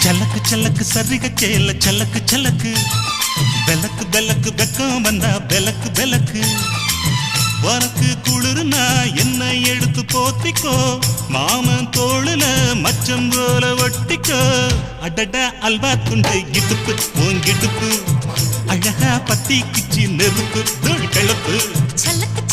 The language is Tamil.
சலக்கு சலக்கு சரிக சேல சலக்கு சலக்கு பெலக்கு பெலக்கு வெக்கம் வந்தா பெலக்கு பெலக்கு உனக்கு குளிர்னா என்ன எடுத்து போத்திக்கோ மாமன் தோளுல மச்சம் போல ஒட்டிக்கோ அடட அல்வா துண்டு இடுப்பு உன் இடுப்பு அழகா பத்தி கிச்சி நெருப்பு தோல் கிளப்பு சலக்கு